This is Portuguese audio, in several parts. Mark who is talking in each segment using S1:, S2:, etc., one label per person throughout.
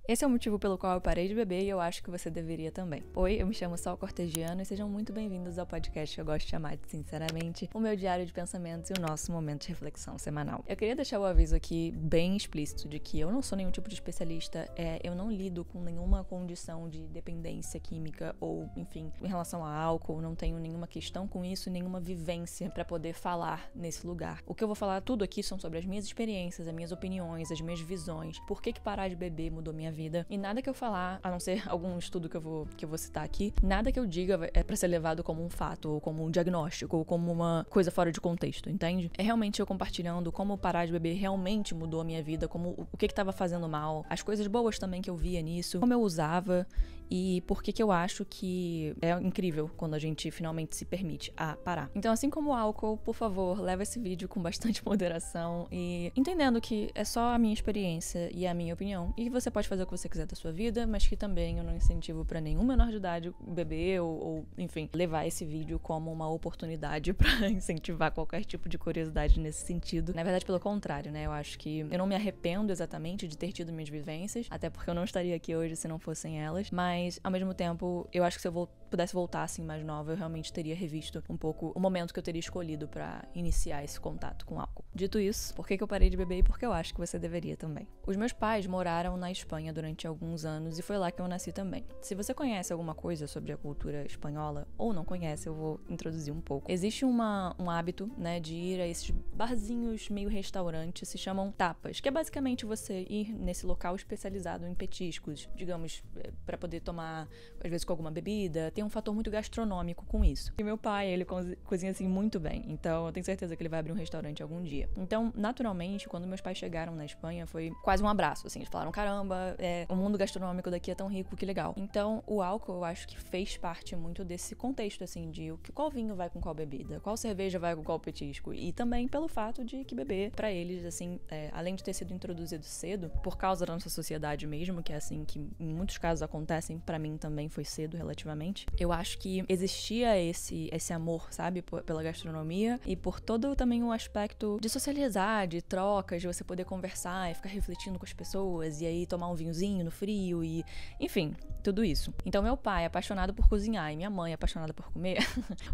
S1: Esse é o motivo pelo qual eu parei de beber e eu acho que você deveria também. Oi, eu me chamo Sol Cortegiano e sejam muito bem-vindos ao podcast que eu gosto de chamar de Sinceramente, o meu diário de pensamentos e o nosso momento de reflexão semanal. Eu queria deixar o aviso aqui bem explícito de que eu não sou nenhum tipo de especialista, eu não lido com nenhuma condição de dependência química ou, enfim, em relação a álcool, não tenho nenhuma questão com isso, nenhuma vivência pra poder falar nesse lugar. O que eu vou falar tudo aqui são sobre as minhas experiências, as minhas opiniões, as minhas visões, por que parar de beber mudou minha vida. E nada que eu falar, a não ser algum estudo que eu vou citar aqui, nada que eu diga é pra ser levado como um fato, ou como um diagnóstico, ou como uma coisa fora de contexto, entende? É realmente eu compartilhando como parar de beber realmente mudou a minha vida, como o que tava fazendo mal, as coisas boas também que eu via nisso, como eu usava e por que eu acho que é incrível quando a gente finalmente se permite a parar. Então, assim como o álcool, por favor, leva esse vídeo com bastante moderação e entendendo que é só a minha experiência e a minha opinião e que você pode fazer o que você quiser da sua vida, mas que também eu não incentivo pra nenhum menor de idade beber ou enfim, levar esse vídeo como uma oportunidade pra incentivar qualquer tipo de curiosidade nesse sentido. Na verdade, pelo contrário, né? Eu acho que eu não me arrependo exatamente de ter tido minhas vivências, até porque eu não estaria aqui hoje se não fossem elas, mas ao mesmo tempo, eu acho que se eu pudesse voltar assim mais nova, eu realmente teria revisto um pouco o momento que eu teria escolhido pra iniciar esse contato com álcool. Dito isso, por que eu parei de beber e por que eu acho que você deveria também? Os meus pais moraram na Espanha durante alguns anos e foi lá que eu nasci também. Se você conhece alguma coisa sobre a cultura espanhola ou não conhece, eu vou introduzir um pouco. Existe um hábito, né, de ir a esses barzinhos meio restaurantes, se chamam tapas, que é basicamente você ir nesse local especializado em petiscos, digamos, pra poder tomar, às vezes com alguma bebida, tem um fator muito gastronômico com isso. E meu pai, ele cozinha assim muito bem, então eu tenho certeza que ele vai abrir um restaurante algum dia. Então, naturalmente, quando meus pais chegaram na Espanha, foi quase um abraço, assim, eles falaram, caramba, o mundo gastronômico daqui é tão rico, que legal. Então, o álcool, eu acho que fez parte muito desse contexto, assim, de qual vinho vai com qual bebida, qual cerveja vai com qual petisco, e também pelo fato de que beber, pra eles, assim, além de ter sido introduzido cedo, por causa da nossa sociedade mesmo, que é assim que em muitos casos acontecem, pra mim também foi cedo, relativamente, eu acho que existia esse amor, sabe, pela gastronomia e por todo também o aspecto de socializar, de trocas, de você poder conversar e ficar refletindo com as pessoas e aí tomar um vinhozinho no frio e, enfim, tudo isso. Então meu pai, apaixonado por cozinhar e minha mãe, apaixonada por comer,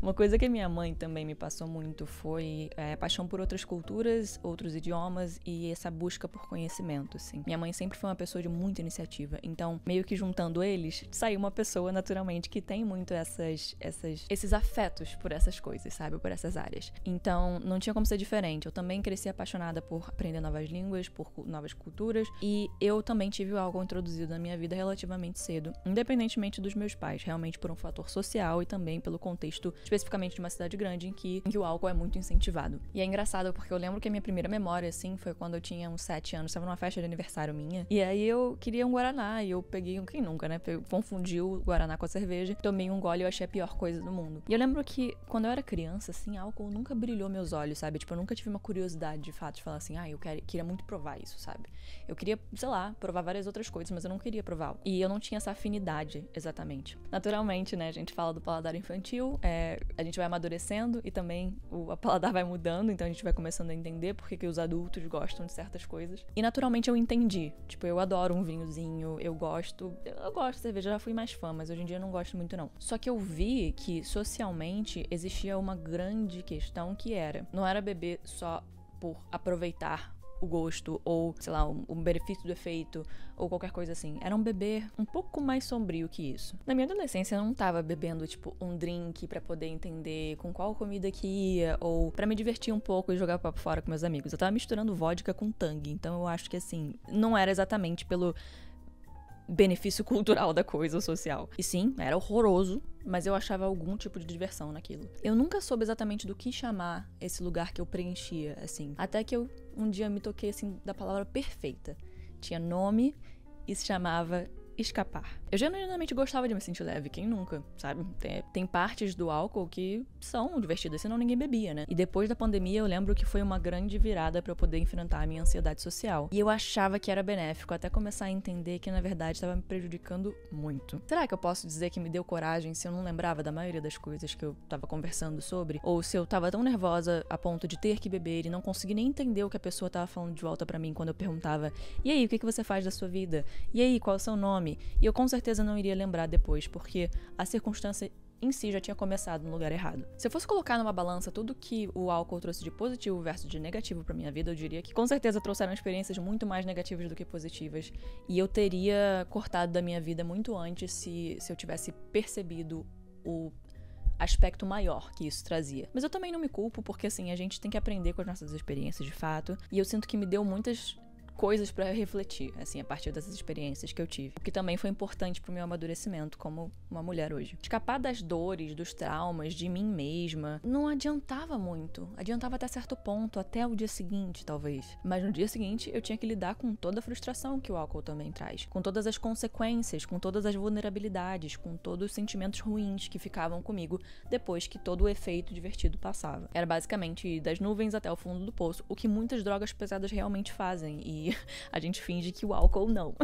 S1: uma coisa que minha mãe também me passou muito foi a paixão por outras culturas, outros idiomas e essa busca por conhecimento, assim. Minha mãe sempre foi uma pessoa de muita iniciativa, então meio que juntando eles, saiu uma pessoa naturalmente que tem muito esses afetos por essas coisas, sabe? Por essas áreas. Então, não tinha como ser diferente. Eu também cresci apaixonada por aprender novas línguas, por novas culturas, e eu também tive algo introduzido na minha vida relativamente cedo, independentemente dos meus pais, realmente por um fator social e também pelo contexto, especificamente de uma cidade grande em que o álcool é muito incentivado. E é engraçado porque eu lembro que a minha primeira memória, assim, foi quando eu tinha uns 7 anos, estava numa festa de aniversário minha, e aí eu queria um Guaraná, e eu peguei, quem nunca, né? Confundi o Guaraná com a cerveja, tomei um gole e eu achei a pior coisa do mundo. E eu lembro que, quando eu era criança, assim, álcool nunca brilhou meus olhos, sabe? Tipo, eu nunca tive uma curiosidade, de fato, de falar assim, eu queria muito provar isso, sabe? Eu queria, sei lá, provar várias outras coisas, mas eu não queria provar. E eu não tinha essa afinidade, exatamente. Naturalmente, né, a gente fala do paladar infantil, a gente vai amadurecendo e também o paladar vai mudando, então a gente vai começando a entender por que os adultos gostam de certas coisas. E naturalmente eu entendi. Tipo, eu adoro um vinhozinho, eu gosto de cerveja, já fui mais fã, mas hoje em dia eu não gosto muito não. Só que eu vi que socialmente existia uma grande questão que não era beber só por aproveitar o gosto ou, sei lá, um benefício do efeito ou qualquer coisa assim. Era um beber um pouco mais sombrio que isso. Na minha adolescência eu não tava bebendo, tipo, um drink pra poder entender com qual comida que ia ou pra me divertir um pouco e jogar papo fora com meus amigos. Eu tava misturando vodka com tangue, então eu acho que, assim, não era exatamente pelo benefício cultural da coisa social. E sim, era horroroso, mas eu achava algum tipo de diversão naquilo. Eu nunca soube exatamente do que chamar esse lugar que eu preenchia, assim. Até que eu um dia me toquei, assim, da palavra perfeita. Tinha nome e se chamava escapar. Eu genuinamente gostava de me sentir leve, quem nunca, sabe? Tem partes do álcool que são divertidas, senão ninguém bebia, né? E depois da pandemia eu lembro que foi uma grande virada pra eu poder enfrentar a minha ansiedade social. E eu achava que era benéfico, até começar a entender que na verdade estava me prejudicando muito. Será que eu posso dizer que me deu coragem se eu não lembrava da maioria das coisas que eu tava conversando sobre? Ou se eu tava tão nervosa a ponto de ter que beber e não conseguir nem entender o que a pessoa tava falando de volta pra mim quando eu perguntava: e aí, o que você faz da sua vida? E aí, qual é o seu nome? E eu com certeza não iria lembrar depois, porque a circunstância em si já tinha começado no lugar errado. Se eu fosse colocar numa balança tudo que o álcool trouxe de positivo versus de negativo pra minha vida, eu diria que com certeza trouxeram experiências muito mais negativas do que positivas, e eu teria cortado da minha vida muito antes se eu tivesse percebido o aspecto maior que isso trazia. Mas eu também não me culpo, porque assim, a gente tem que aprender com as nossas experiências de fato, e eu sinto que me deu muitas coisas pra refletir, assim, a partir dessas experiências que eu tive. O que também foi importante pro meu amadurecimento como uma mulher hoje. Escapar das dores, dos traumas, de mim mesma, não adiantava muito. Adiantava até certo ponto, até o dia seguinte, talvez. Mas no dia seguinte, eu tinha que lidar com toda a frustração que o álcool também traz. Com todas as consequências, com todas as vulnerabilidades, com todos os sentimentos ruins que ficavam comigo depois que todo o efeito divertido passava. Era basicamente ir das nuvens até o fundo do poço, o que muitas drogas pesadas realmente fazem, e a gente finge que o álcool não.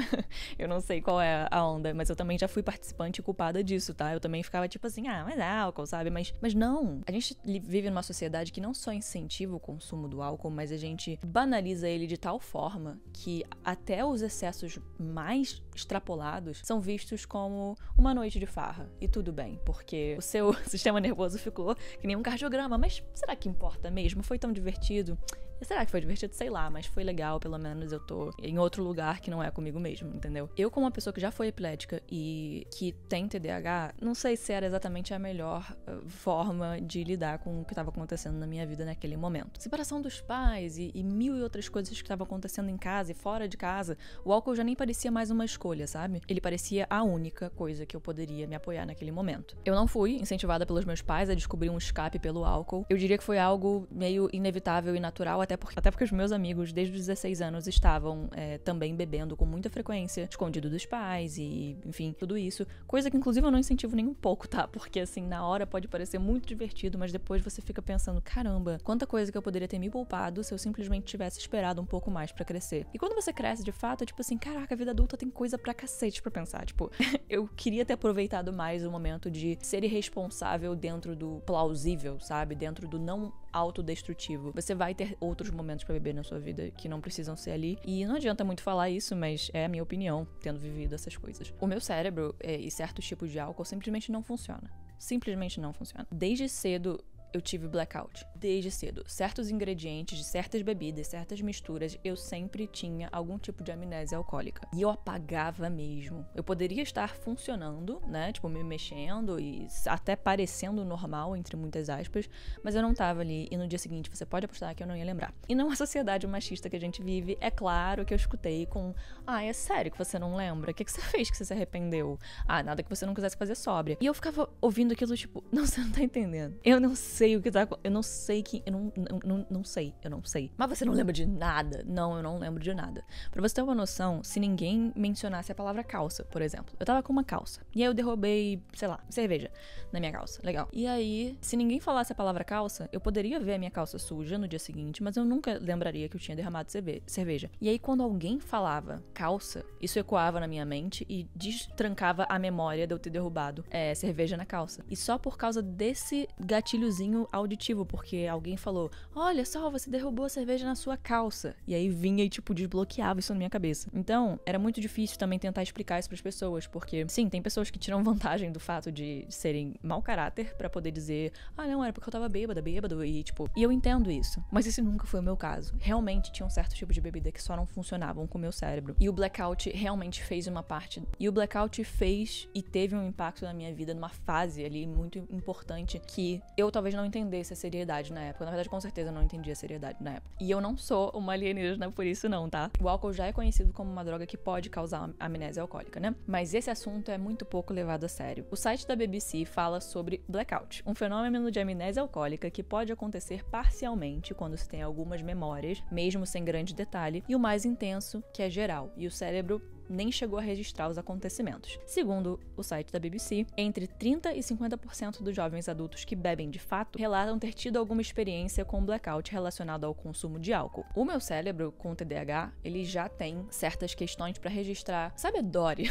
S1: Eu não sei qual é a onda, mas eu também já fui participante e culpada disso, tá? Eu também ficava tipo assim, mas é álcool, sabe? Mas não. A gente vive numa sociedade que não só incentiva o consumo do álcool, mas a gente banaliza ele de tal forma que até os excessos mais extrapolados são vistos como uma noite de farra. E tudo bem, porque o seu sistema nervoso ficou que nem um cardiograma. Mas será que importa mesmo? Foi tão divertido? Será que foi divertido? Sei lá, mas foi legal, pelo menos eu tô em outro lugar que não é comigo mesmo, entendeu? Eu, como uma pessoa que já foi epilética e que tem TDAH, não sei se era exatamente a melhor forma de lidar com o que estava acontecendo na minha vida naquele momento. Separação dos pais e mil e outras coisas que estavam acontecendo em casa e fora de casa, o álcool já nem parecia mais uma escolha, sabe? Ele parecia a única coisa que eu poderia me apoiar naquele momento. Eu não fui incentivada pelos meus pais a descobrir um escape pelo álcool. Eu diria que foi algo meio inevitável e natural, até porque os meus amigos, desde os 16 anos, estavam também bebendo com muita frequência, escondido dos pais e, enfim, tudo isso. Coisa que, inclusive, eu não incentivo nem um pouco, tá? Porque, assim, na hora pode parecer muito divertido, mas depois você fica pensando, caramba, quanta coisa que eu poderia ter me poupado se eu simplesmente tivesse esperado um pouco mais pra crescer. E quando você cresce, de fato, é tipo assim, caraca, a vida adulta tem coisa pra cacete pra pensar. Tipo, eu queria ter aproveitado mais o momento de ser irresponsável dentro do plausível, sabe? Dentro do não autodestrutivo. Você vai ter outros momentos pra beber na sua vida que não precisam ser ali. E não adianta muito falar isso, mas é a minha opinião, tendo vivido essas coisas. O meu cérebro e certos tipos de álcool simplesmente não funciona. Simplesmente não funciona. Desde cedo eu tive blackout. Desde cedo. Certos ingredientes de certas bebidas, certas misturas, eu sempre tinha algum tipo de amnésia alcoólica. E eu apagava mesmo. Eu poderia estar funcionando, né? Tipo, me mexendo e até parecendo normal, entre muitas aspas, mas eu não tava ali. E no dia seguinte, você pode apostar que eu não ia lembrar. E numa sociedade machista que a gente vive, é claro que eu escutei com: é sério que você não lembra? O que você fez que você se arrependeu? Nada que você não quisesse fazer sóbria. E eu ficava ouvindo aquilo, tipo, não, você não tá entendendo. Eu não sei o que tá... Eu não sei que... Eu não sei. Mas você não lembra de nada? Não, eu não lembro de nada. Pra você ter uma noção, se ninguém mencionasse a palavra calça, por exemplo. Eu tava com uma calça. E aí eu derrubei, sei lá, cerveja na minha calça. Legal. E aí, se ninguém falasse a palavra calça, eu poderia ver a minha calça suja no dia seguinte, mas eu nunca lembraria que eu tinha derramado cerveja. E aí, quando alguém falava calça, isso ecoava na minha mente e destrancava a memória de eu ter derrubado cerveja na calça. E só por causa desse gatilhozinho auditivo, porque alguém falou: olha só, você derrubou a cerveja na sua calça. E aí vinha e, tipo, desbloqueava isso na minha cabeça. Então, era muito difícil também tentar explicar isso pras pessoas, porque, sim, tem pessoas que tiram vantagem do fato de serem mau caráter pra poder dizer: não, era porque eu tava bêbado, e, tipo... E eu entendo isso, mas esse nunca foi o meu caso. Realmente, tinha um certo tipo de bebida que só não funcionavam com o meu cérebro. E o blackout realmente fez uma parte. E o blackout fez e teve um impacto na minha vida numa fase ali muito importante que eu talvez não entendesse a seriedade na época. Na verdade, com certeza eu não entendi a seriedade na época. E eu não sou uma alienígena por isso não, tá? O álcool já é conhecido como uma droga que pode causar amnésia alcoólica, né? Mas esse assunto é muito pouco levado a sério. O site da BBC fala sobre blackout, um fenômeno de amnésia alcoólica que pode acontecer parcialmente quando se tem algumas memórias, mesmo sem grande detalhe, e o mais intenso, que é geral, e o cérebro nem chegou a registrar os acontecimentos. Segundo o site da BBC, entre 30% e 50% dos jovens adultos que bebem de fato relatam ter tido alguma experiência com blackout relacionado ao consumo de álcool. O meu cérebro, com TDAH, ele já tem certas questões para registrar. Sabe a Dory?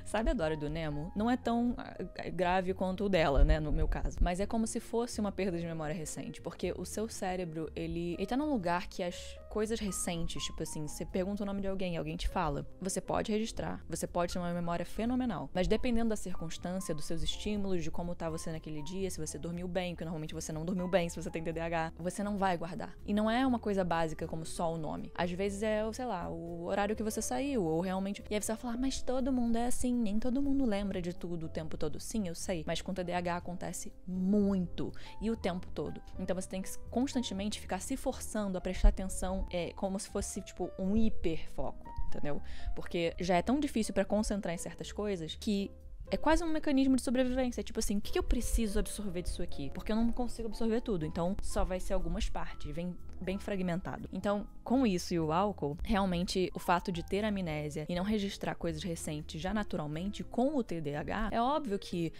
S1: Sabe a Dory do Nemo? Não é tão grave quanto o dela, né, no meu caso. Mas é como se fosse uma perda de memória recente, porque o seu cérebro, ele tá num lugar que as coisas recentes, tipo assim, você pergunta o nome de alguém te fala, você pode registrar, você pode ter uma memória fenomenal, mas dependendo da circunstância, dos seus estímulos, de como tá você naquele dia, se você dormiu bem, porque normalmente você não dormiu bem se você tem TDAH, você não vai guardar. E não é uma coisa básica como só o nome. Às vezes é, sei lá, o horário que você saiu, ou realmente... E aí você vai falar, mas todo mundo é assim, nem todo mundo lembra de tudo o tempo todo. Sim, eu sei, mas com TDAH acontece muito, e o tempo todo. Então você tem que constantemente ficar se forçando a prestar atenção, como se fosse, tipo, um hiperfoco, entendeu? Porque já é tão difícil pra concentrar em certas coisas que é quase um mecanismo de sobrevivência. Tipo assim, o que eu preciso absorver disso aqui? Porque eu não consigo absorver tudo. Então, só vai ser algumas partes. Vem bem fragmentado. Então, com isso e o álcool, realmente, o fato de ter amnésia e não registrar coisas recentes já naturalmente com o TDAH, é óbvio que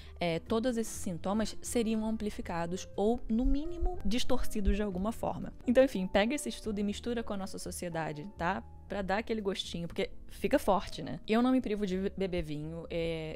S1: todos esses sintomas seriam amplificados ou, no mínimo, distorcidos de alguma forma. Então, enfim, pega esse estudo e mistura com a nossa sociedade, tá? Pra dar aquele gostinho, porque fica forte, né? Eu não me privo de beber vinho.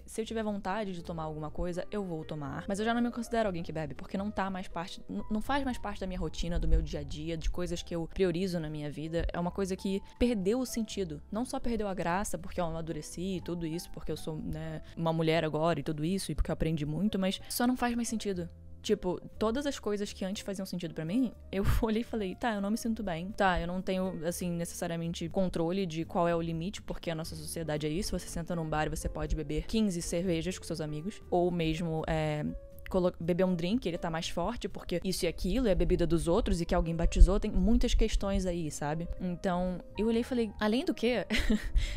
S1: Se eu tiver vontade de tomar alguma coisa, eu vou tomar. Mas eu já não me considero alguém que bebe, porque não tá mais parte... Não faz mais parte da minha rotina, do meu dia a dia, de coisas que eu priorizo na minha vida. É uma coisa que perdeu o sentido. Não só perdeu a graça, porque eu amadureci e tudo isso, porque eu sou, né, uma mulher agora e tudo isso, e porque eu aprendi muito, mas só não faz mais sentido. Tipo, todas as coisas que antes faziam sentido pra mim, eu olhei e falei, tá, eu não me sinto bem. Tá, eu não tenho, assim, necessariamente controle de qual é o limite, porque a nossa sociedade é isso. Você senta num bar e você pode beber 15 cervejas com seus amigos. Ou mesmo, beber um drink, ele tá mais forte, porque isso e aquilo é a bebida dos outros e que alguém batizou. Tem muitas questões aí, sabe? Então, eu olhei e falei, além do que,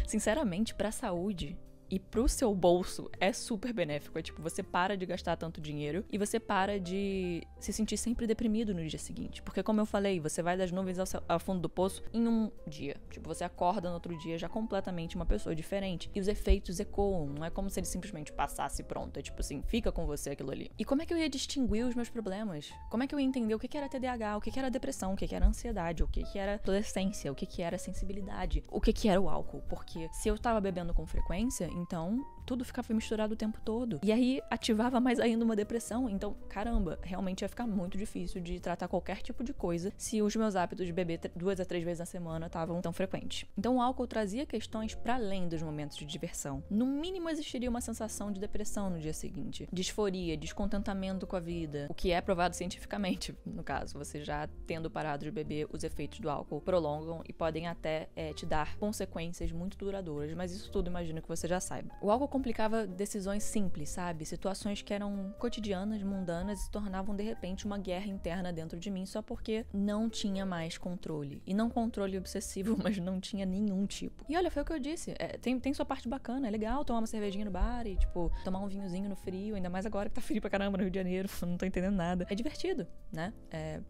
S1: sinceramente, pra saúde... E pro seu bolso é super benéfico. É tipo, você para de gastar tanto dinheiro e você para de se sentir sempre deprimido no dia seguinte. Porque, como eu falei, você vai das nuvens ao fundo do poço em um dia. Tipo, você acorda no outro dia já completamente uma pessoa diferente. E os efeitos ecoam. Não é como se ele simplesmente passasse e pronto. É tipo assim, fica com você aquilo ali. E como é que eu ia distinguir os meus problemas? Como é que eu ia entender o que era TDAH, o que era depressão, o que era ansiedade, o que era adolescência, o que era sensibilidade, o que era o álcool? Porque se eu tava bebendo com frequência, então tudo ficava misturado o tempo todo. E aí ativava mais ainda uma depressão. Então, caramba, realmente ia ficar muito difícil de tratar qualquer tipo de coisa se os meus hábitos de beber 2 a 3 vezes na semana estavam tão frequentes. Então, o álcool trazia questões para além dos momentos de diversão. No mínimo, existiria uma sensação de depressão no dia seguinte, disforia, descontentamento com a vida, o que é provado cientificamente, no caso. Você já tendo parado de beber, os efeitos do álcool prolongam e podem até te dar consequências muito duradouras, mas isso tudo imagino que você já saiba. O álcool complicava decisões simples, sabe? Situações que eram cotidianas, mundanas, e se tornavam de repente uma guerra interna dentro de mim só porque não tinha mais controle. E não controle obsessivo, mas não tinha nenhum tipo. E olha, foi o que eu disse. Tem sua parte bacana, é legal tomar uma cervejinha no bar e, tipo, tomar um vinhozinho no frio, ainda mais agora que tá frio pra caramba no Rio de Janeiro, não tô entendendo nada. É divertido, né?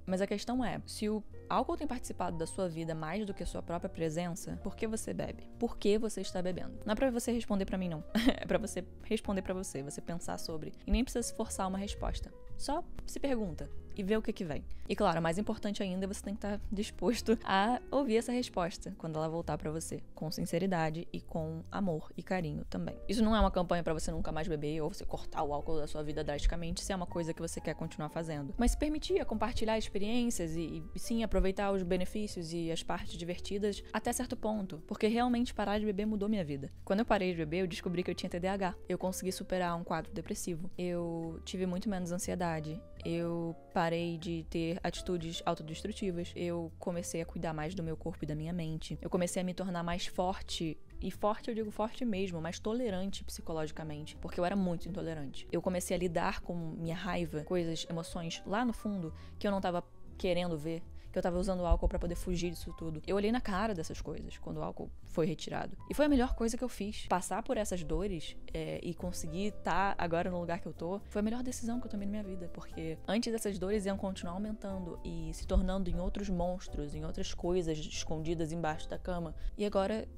S1: Mas a questão é, se o álcool tem participado da sua vida mais do que a sua própria presença, por que você bebe? Por que você está bebendo? Não é pra você responder pra mim, não. É pra você responder pra você pensar sobre. E nem precisa se forçar uma resposta. Só se pergunta e vê o que vem. E claro, mais importante ainda, você tem que estar disposto a ouvir essa resposta quando ela voltar pra você, com sinceridade e com amor e carinho também. Isso não é uma campanha pra você nunca mais beber ou você cortar o álcool da sua vida drasticamente, se é uma coisa que você quer continuar fazendo. Mas se permitir compartilhar experiências e sim, aproveitar os benefícios e as partes divertidas até certo ponto, porque realmente parar de beber mudou minha vida. Quando eu parei de beber, eu descobri que eu tinha TDAH. Eu consegui superar um quadro depressivo. Eu tive muito menos ansiedade. Eu parei de ter atitudes autodestrutivas. Eu comecei a cuidar mais do meu corpo e da minha mente. Eu comecei a me tornar mais forte. E forte, eu digo forte mesmo, mais tolerante psicologicamente, porque eu era muito intolerante. Eu comecei a lidar com minha raiva, coisas, emoções lá no fundo que eu não tava querendo ver, que eu tava usando o álcool pra poder fugir disso tudo. Eu olhei na cara dessas coisas quando o álcool foi retirado. E foi a melhor coisa que eu fiz. Passar por essas dores e conseguir estar agora no lugar que eu tô, foi a melhor decisão que eu tomei na minha vida. Porque antes essas dores iam continuar aumentando e se tornando em outros monstros, em outras coisas escondidas embaixo da cama. E agora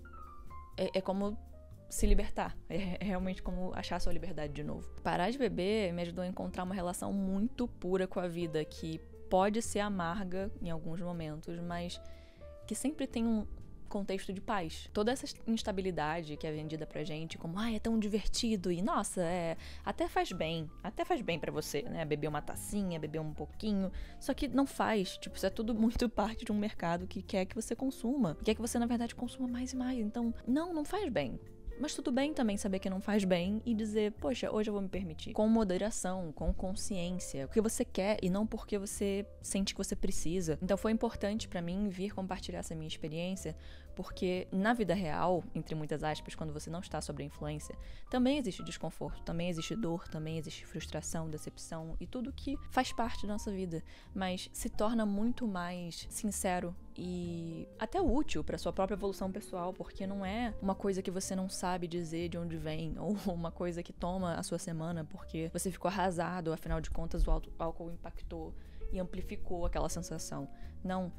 S1: é como se libertar. É realmente como achar sua liberdade de novo. Parar de beber me ajudou a encontrar uma relação muito pura com a vida, que pode ser amarga em alguns momentos, mas que sempre tem um contexto de paz. Toda essa instabilidade que é vendida pra gente como, é tão divertido e, nossa, até faz bem pra você, né? Beber uma tacinha, beber um pouquinho, só que não faz, tipo, isso é tudo muito parte de um mercado que quer que você consuma, quer que você, na verdade, consuma mais e mais, então, não faz bem. Mas tudo bem também saber que não faz bem e dizer, poxa, hoje eu vou me permitir. Com moderação, com consciência, o que você quer e não porque você sente que você precisa. Então foi importante pra mim vir compartilhar essa minha experiência, porque na vida real, entre muitas aspas, quando você não está sob a influência, também existe desconforto, também existe dor, também existe frustração, decepção e tudo que faz parte da nossa vida, mas se torna muito mais sincero e até útil para sua própria evolução pessoal, porque não é uma coisa que você não sabe dizer de onde vem, ou uma coisa que toma a sua semana porque você ficou arrasado, afinal de contas o álcool impactou e amplificou aquela sensação. Não,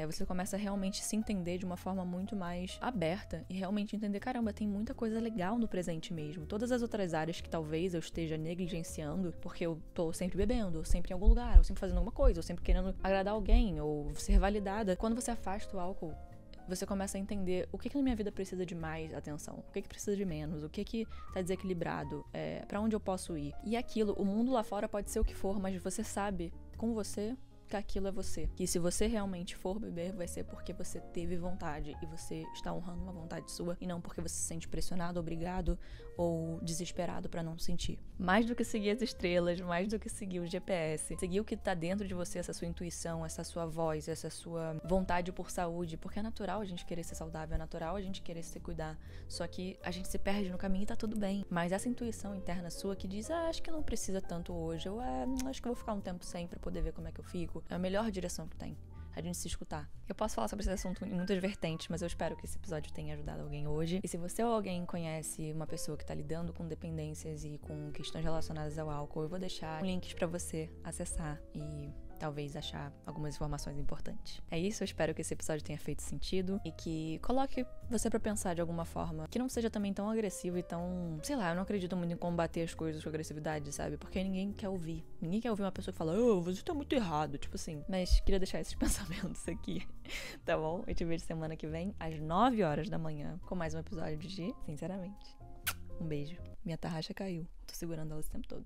S1: você começa a realmente se entender de uma forma muito mais aberta e realmente entender, caramba, tem muita coisa legal no presente mesmo. Todas as outras áreas que talvez eu esteja negligenciando, porque eu tô sempre bebendo, ou sempre em algum lugar, ou sempre fazendo alguma coisa, ou sempre querendo agradar alguém, ou ser validada. Quando você afasta o álcool, você começa a entender o que na minha vida precisa de mais atenção, o que precisa de menos, o que tá desequilibrado, pra onde eu posso ir. E aquilo, o mundo lá fora pode ser o que for, mas você sabe, com você, que aquilo é você. Que se você realmente for beber, vai ser porque você teve vontade e você está honrando uma vontade sua e não porque você se sente pressionado, obrigado ou desesperado pra não sentir. Mais do que seguir as estrelas, mais do que seguir o GPS, seguir o que tá dentro de você, essa sua intuição, essa sua voz, essa sua vontade por saúde, porque é natural a gente querer ser saudável, é natural a gente querer se cuidar, só que a gente se perde no caminho e tá tudo bem. Mas essa intuição interna sua que diz, acho que não precisa tanto hoje, ou acho que eu vou ficar um tempo sem pra poder ver como é que eu fico, é a melhor direção que tem, a gente se escutar. Eu posso falar sobre esse assunto em muitas vertentes, mas eu espero que esse episódio tenha ajudado alguém hoje. E se você ou alguém conhece uma pessoa que tá lidando com dependências e com questões relacionadas ao álcool, eu vou deixar links pra você acessar e talvez achar algumas informações importantes. É isso, eu espero que esse episódio tenha feito sentido e que coloque você pra pensar de alguma forma, que não seja também tão agressivo e tão, sei lá, eu não acredito muito em combater as coisas com agressividade, sabe? Porque ninguém quer ouvir uma pessoa que fala, você tá muito errado, tipo assim. Mas queria deixar esses pensamentos aqui, tá bom? Eu te vejo semana que vem, às 9 horas da manhã, com mais um episódio de Sinceramente. Um beijo. Minha tarraxa caiu, tô segurando ela esse tempo todo.